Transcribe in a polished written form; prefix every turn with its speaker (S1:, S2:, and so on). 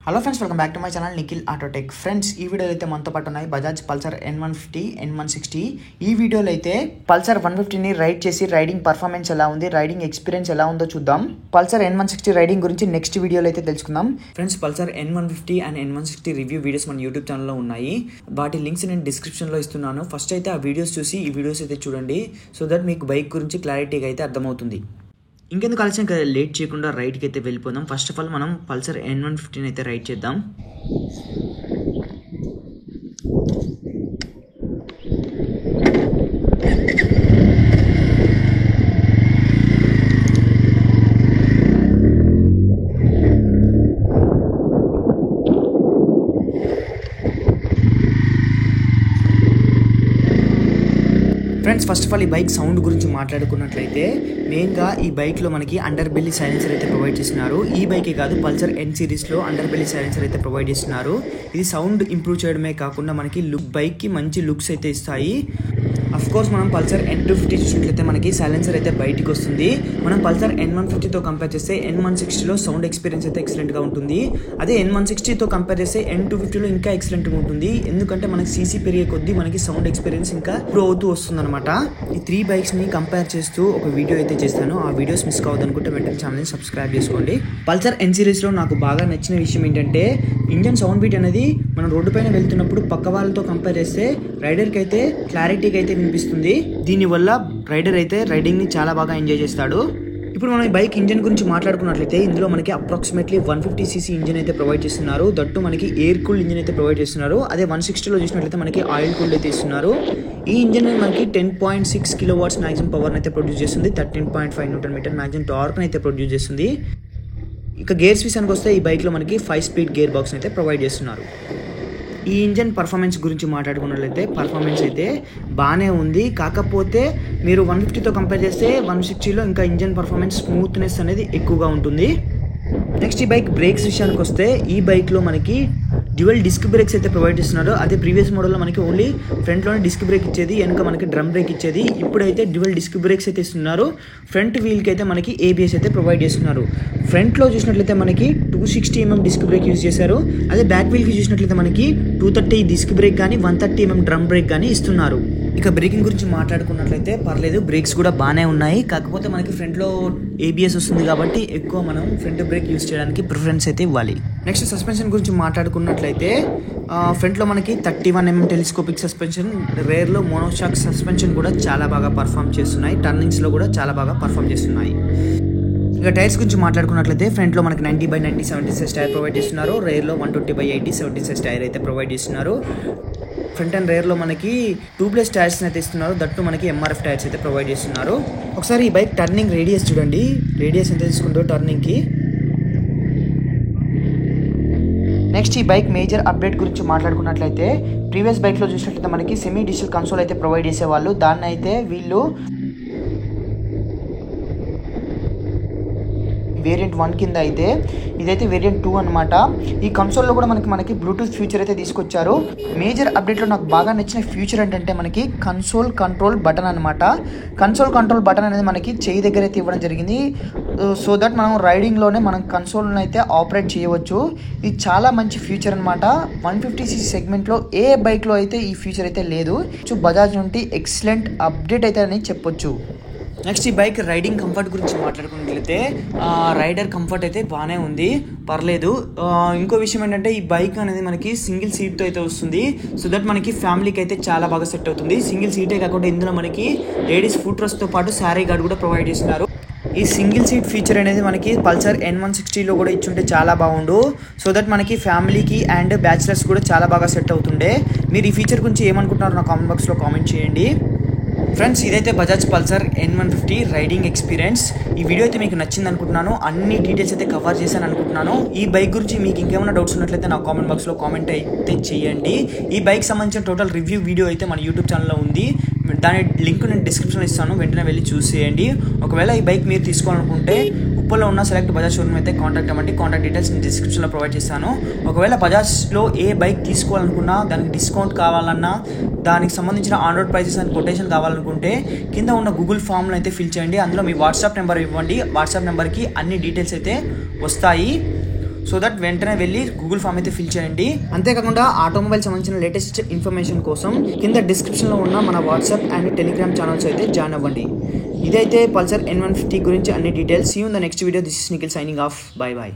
S1: Hello friends, welcome back to my channel Nikhil autotech. Friends, ఈ వీడియోలో అయితే మనతో పాటు ఉన్నాయి బజాజ్ పల్సర్ N150, N160. ఈ వీడియోలో అయితే పల్సర్ 150ని రైడ్ చేసి రైడింగ్ పర్ఫార్మెన్స్ ఎలా ఉంది, రైడింగ్ ఎక్స్పీరియన్స్ ఎలా ఉందో చూద్దాం. పల్సర్ N160 రైడింగ్ గురించి నెక్స్ట్ వీడియోలో అయితే తెలుసుకుందాం. Friends, Pulsar N150 and N160 review videos మన యూట్యూబ్ ఛానల్లో ఉన్నాయి. వాటి లింక్స్ నేను డిస్క్రిప్షన్లో ఇస్తున్నాను. ఫస్ట్ అయితే ఆ వీడియోస్ చూసి ఈ వీడియోస్ అయితే చూడండి, సో దట్ మీకు బైక్ గురించి క్లారిటీగా అయితే అర్థమవుతుంది. ఇంకెందుకు ఆలస్యం, లేట్ చేయకుండా రైడ్కి అయితే వెళ్ళిపోదాం. ఫస్ట్ ఆఫ్ ఆల్ మనం పల్సర్ N150 అయితే రైడ్ చేద్దాం. ఫ్రెండ్స్, ఫస్ట్ ఆఫ్ ఆల్ ఈ బైక్ సౌండ్ గురించి మాట్లాడుకున్నట్లయితే మెయిన్గా ఈ బైక్లో మనకి అండర్ బెల్లీ సైలెన్సర్ అయితే ప్రొవైడ్ చేస్తున్నారు. ఈ బైకే కాదు, పల్సర్ N సిరీస్లో అండర్ బెల్లీ సైలెన్సర్ అయితే ప్రొవైడ్ చేస్తున్నారు. ఇది సౌండ్ ఇంప్రూవ్ చేయడమే కాకుండా మనకి బైక్కి మంచి లుక్స్ అయితే ఇస్తాయి. అఫ్ కోర్స్ మనం పల్సర్ N250 చూసినట్లయితే మనకి సైలెన్సర్ అయితే బయటికి వస్తుంది. మనం పల్సర్ N150తో కంపేర్ చేస్తే N160లో సౌండ్ ఎక్స్పీరియన్స్ అయితే ఎక్సలెంట్గా ఉంటుంది. అదే N160తో కంపేర్ చేస్తే N250లో ఇంకా ఎక్సలెంట్గా ఉంటుంది. ఎందుకంటే మనకి సీసీ పెరిగే కొద్దీ మనకి సౌండ్ ఎక్స్పీరియన్స్ ఇంకా ఇంప్రూవ్ అవుతూ వస్తుంది అనమాట. ఈ 3 బైక్స్ని కంపేర్ చేస్తూ ఒక వీడియో అయితే చేస్తాను. ఆ వీడియోస్ మిస్ కావద్దనుకుంటే వెంటనే ఛానల్ని సబ్స్క్రైబ్ చేసుకోండి. పల్సర్ N సిరీస్లో నాకు బాగా నచ్చిన విషయం ఏంటంటే ఇంజన్ సౌండ్ బీట్ అనేది మనం రోడ్డు పైన వెళ్తున్నప్పుడు పక్క వాళ్ళతో కంపేర్ చేస్తే రైడర్కి అయితే క్లారిటీగా అయితే వినిపిస్తుంది. దీనివల్ల రైడర్ అయితే రైడింగ్ని చాలా బాగా ఎంజాయ్ చేస్తాడు. ఇప్పుడు మనం ఈ బైక్ ఇంజన్ గురించి మాట్లాడుకున్నట్లయితే ఇందులో మనకి అప్రాక్సిమేట్లీ 150cc ఇంజన్ అయితే ప్రొవైడ్ చేస్తున్నారు. దట్టు మనకి ఎయిర్ కూల్డ్ ఇంజన్ అయితే ప్రొవైడ్ చేస్తున్నారు. అదే 160లో చూసినట్లయితే మనకి ఆయిల్ కూల్డ్ అయితే ఇస్తున్నారు. ఈ ఇంజన్ మనకి 10.6 kW మ్యాక్సిమం పవర్ని అయితే ప్రొడ్యూస్ చేస్తుంది. 13.5 Nm మ్యాక్సిమం టార్క్ని అయితే ప్రొడ్యూస్ చేస్తుంది. ఇక గేర్స్ విషయానికి వస్తే ఈ బైక్లో మనకి 5 స్పీడ్ గేర్ బాక్స్ అయితే ప్రొవైడ్ చేస్తున్నారు. ఈ ఇంజన్ పర్ఫార్మెన్స్ గురించి మాట్లాడుకున్నట్లయితే పర్ఫార్మెన్స్ అయితే బాగానే ఉంది. కాకపోతే మీరు 150తో కంపేర్ చేస్తే 160లో ఇంకా ఇంజన్ పర్ఫార్మెన్స్ స్మూత్నెస్ అనేది ఎక్కువగా ఉంటుంది. నెక్స్ట్ ఈ బైక్ బ్రేక్స్ విషయానికి వస్తే ఈ బైక్లో మనకి డ్యూయల్ డిస్క్ బ్రేక్స్ అయితే ప్రొవైడ్ చేస్తున్నారు. అదే ప్రీవియస్ మోడల్లో మనకి ఓన్లీ ఫ్రంట్లోనే డిస్క్ బ్రేక్ ఇచ్చేది, వెనక మనకి డ్రమ్ బ్రేక్ ఇచ్చేది. ఇప్పుడైతే డ్యూయల్ డిస్క్ బ్రేక్స్ అయితే ఇస్తున్నారు. ఫ్రంట్ వీల్కి అయితే మనకి ABS అయితే ప్రొవైడ్ చేస్తున్నారు. ఫ్రంట్లో చూసినట్లయితే మనకి 260mm డిస్క్ బ్రేక్ యూజ్ చేశారు. అదే బ్యాక్ వీల్కి చూసినట్లయితే మనకి 230 డిస్క్ బ్రేక్ కానీ 130mm డ్రమ్ బ్రేక్ కానీ ఇస్తున్నారు. ఇక బ్రేకింగ్ గురించి మాట్లాడుకున్నట్లయితే పర్లేదు, బ్రేక్స్ కూడా బాగానే ఉన్నాయి. కాకపోతే మనకి ఫ్రంట్లో ABS వస్తుంది కాబట్టి ఎక్కువ మనం ఫ్రంట్ బ్రేక్ యూజ్ చేయడానికి ప్రిఫరెన్స్ అయితే ఇవ్వాలి. నెక్స్ట్ సస్పెన్షన్ గురించి మాట్లాడుకున్నట్లయితే ఫ్రంట్లో మనకి 31mm టెలిస్కోపిక్ సస్పెన్షన్, రేర్లో మోనోషాక్ సస్పెన్షన్ కూడా చాలా బాగా పర్ఫామ్ చేస్తున్నాయి. టర్నింగ్స్లో కూడా చాలా బాగా పర్ఫామ్ చేస్తున్నాయి. ఇక టైర్స్ గురించి మాట్లాడుకున్నట్లయితే ఫ్రంట్లో మనకి 90/90 17 సైజ్ టైర్ ప్రొవైడ్ చేస్తున్నారు. రేర్లో 120/80 17 సైజ్ టైర్ అయితే ప్రొవైడ్ చేస్తున్నారు. ఫ్రంట్ అండ్ రేర్లో మనకి 2+ టైర్స్ అయితే ఇస్తున్నారు. దట్టు మనకి MRF టైర్స్ అయితే ప్రొవైడ్ చేస్తున్నారు. ఒకసారి ఈ బైక్ టర్నింగ్ రేడియస్ చూడండి, రేడియస్ ఎంత తీసుకుంటో టర్నింగ్కి. నెక్స్ట్ ఈ బైక్ మేజర్ అప్డేట్ గురించి మాట్లాడుకున్నట్లయితే ప్రీవియస్ బైక్లో చూసినట్లయితే మనకి సెమీ డిజిటల్ కన్సోల్ అయితే ప్రొవైడ్ చేసేవాళ్ళు. దాన్ని అయితే వీళ్ళు వేరియంట్ 1 కింద అయితే ఇదైతే వేరియంట్ 2 అనమాట. ఈ కన్సోల్లో కూడా మనకి బ్లూటూత్ ఫీచర్ అయితే తీసుకొచ్చారు. మేజర్ అప్డేట్లో నాకు బాగా నచ్చిన ఫీచర్ ఏంటంటే మనకి కన్సోల్ కంట్రోల్ బటన్ అనమాట. కన్సోల్ కంట్రోల్ బటన్ అనేది మనకి చేయి దగ్గర అయితే ఇవ్వడం జరిగింది. సో దట్ మనం రైడింగ్లోనే మనం కన్సోల్ని అయితే ఆపరేట్ చేయవచ్చు. ఇది చాలా మంచి ఫీచర్ అనమాట. 150cc సెగ్మెంట్లో ఏ బైక్లో అయితే ఈ ఫీచర్ అయితే లేదు. సో బజాజ్ నుండి ఎక్సలెంట్ అప్డేట్ అయితే అని చెప్పొచ్చు. నెక్స్ట్ ఈ బైక్ రైడింగ్ కంఫర్ట్ గురించి మాట్లాడుకున్నట్లయితే రైడర్ కంఫర్ట్ అయితే బాగానే ఉంది, పర్లేదు. ఇంకో విషయం ఏంటంటే ఈ బైక్ అనేది మనకి సింగిల్ సీట్తో అయితే వస్తుంది. సో దట్ మనకి ఫ్యామిలీకి అయితే చాలా బాగా సెట్ అవుతుంది. సింగిల్ సీటే కాకుండా ఇందులో మనకి లేడీస్ ఫుట్ రెస్ట్తో పాటు శారీ గార్డ్ కూడా ప్రొవైడ్ చేస్తున్నారు. ఈ సింగిల్ సీట్ ఫీచర్ అనేది మనకి పల్సర్ N160లో కూడా ఇచ్చుంటే చాలా బాగుండు. సో దట్ మనకి ఫ్యామిలీకి అండ్ బ్యాచిలర్స్ కూడా చాలా బాగా సెట్ అవుతుండే. మీరు ఈ ఫీచర్ గురించి ఏమనుకుంటున్నారో నా కామెంట్ బాక్స్లో కామెంట్ చేయండి. ఫ్రెండ్స్, ఇదైతే Bajaj Pulsar N150 riding experience. ఈ వీడియో అయితే మీకు నచ్చింది అనుకుంటున్నాను. అన్ని డీటెయిల్స్ అయితే కవర్ చేశాను అనుకుంటున్నాను. ఈ బైక్ గురించి మీకు ఇంకేమైనా డౌట్స్ ఉన్నట్లయితే నా కామెంట్ బాక్స్లో కామెంట్ అయితే చేయండి. ఈ బైక్ సంబంధించిన టోటల్ రివ్యూ వీడియో అయితే మన యూట్యూబ్ ఛానల్లో ఉంది. దాని లింక్ నేను డిస్క్రిప్షన్లో ఇస్తాను, వెంటనే వెళ్ళి చూసేయండి. ఒకవేళ ఈ బైక్ మీరు తీసుకోవాలనుకుంటే ఉప్పల్లో ఉన్న సెలెక్ట్ బజాజ్ షోరూమ్ అయితే కాంటాక్ట్ అవ్వండి. కాంటాక్ట్ డీటెయిల్స్ నేను డిస్క్రిప్షన్లో ప్రొవైడ్ చేస్తాను. ఒకవేళ బజాజ్లో ఏ బైక్ తీసుకోవాలనుకున్నా, దానికి డిస్కౌంట్ కావాలన్నా, దానికి సంబంధించిన on road prices and quotation కావాలనుకుంటే కింద ఉన్న గూగుల్ ఫామ్లో అయితే ఫిల్ చేయండి. అందులో మీ వాట్సాప్ నెంబర్ ఇవ్వండి. వాట్సాప్ నెంబర్కి అన్ని డీటెయిల్స్ అయితే వస్తాయి. సో దట్ వెంటనే వెళ్ళి గూగుల్ ఫామ్ అయితే ఫిల్ చేయండి. అంతేకాకుండా ఆటోమొబైల్ సంబంధించిన లేటెస్ట్ ఇన్ఫర్మేషన్ కోసం కింద డిస్క్రిప్షన్లో ఉన్న మన వాట్సాప్ అండ్ టెలిగ్రామ్ ఛానల్స్ అయితే జాయిన్ అవ్వండి. ఇదైతే పల్సర్ N150 గురించి అన్ని details. See you in the next video. This is Nikhil signing off. Bye by.